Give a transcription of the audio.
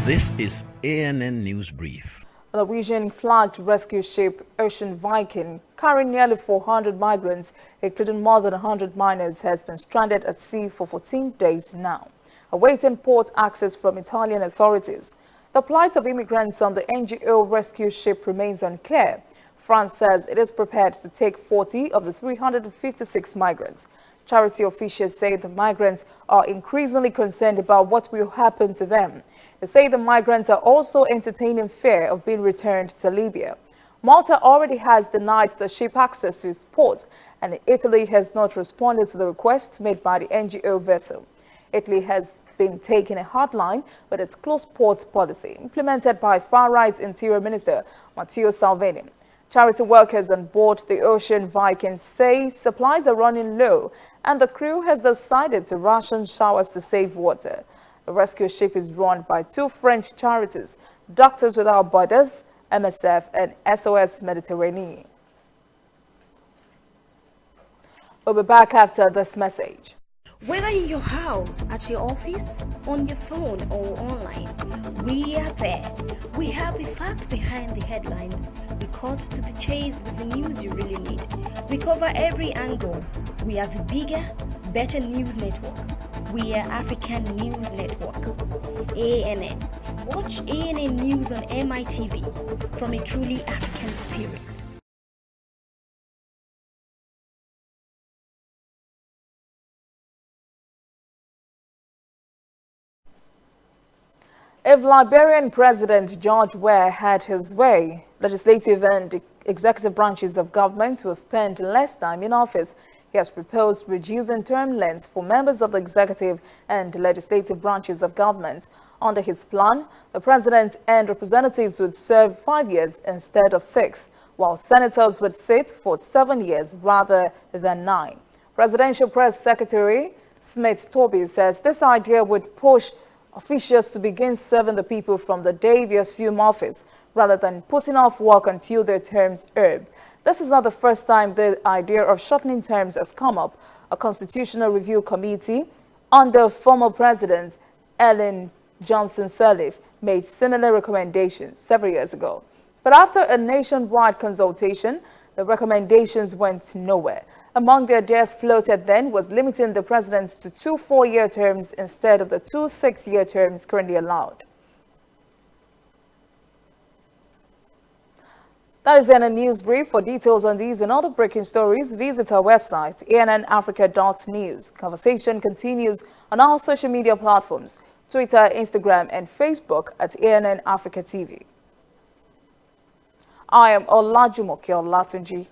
This is ANN News Brief. A Norwegian-flagged rescue ship Ocean Viking, carrying nearly 400 migrants, including more than 100 minors, has been stranded at sea for 14 days now, awaiting port access from Italian authorities. The plight of immigrants on the NGO rescue ship remains unclear. France says it is prepared to take 40 of the 356 migrants. Charity officials say the migrants are increasingly concerned about what will happen to them. They say the migrants are also entertaining fear of being returned to Libya. Malta already has denied the ship access to its port, and Italy has not responded to the request made by the NGO vessel. Italy has been taking a hard line with its closed port policy implemented by far-right Interior Minister Matteo Salvini. Charity workers on board the Ocean Viking say supplies are running low, and the crew has decided to ration showers to save water. The rescue ship is run by two French charities, Doctors Without Borders, MSF, and SOS Mediterranean. We'll be back after this message. Whether in your house, at your office, on your phone, or online, we are there. We have the facts behind the headlines. We cut to the chase with the news you really need. We cover every angle. We are the bigger, better news network. We are African News Network, ANN. Watch ANN News on MITV from a truly African spirit. If Liberian President George Weah had his way, legislative and executive branches of government will spend less time in office. He has proposed reducing term lengths for members of the executive and legislative branches of government. Under his plan, the president and representatives would serve 5 years instead of 6, while senators would sit for 7 years rather than 9. Presidential Press Secretary Smith Toby says this idea would push officials to begin serving the people from the day they assume office, rather than putting off work until their terms ebb. This is not the first time the idea of shortening terms has come up. A constitutional review committee under former President Ellen Johnson Sirleaf made similar recommendations several years ago. But after a nationwide consultation, the recommendations went nowhere. Among the ideas floated then was limiting the president to 2 4-year terms instead of the 2 6-year terms currently allowed. That is in a news brief. For details on these and other breaking stories, visit our website, annafrica.news. Conversation continues on our social media platforms, Twitter, Instagram, and Facebook at ANN Africa TV. I am Olajumoke Olatunji.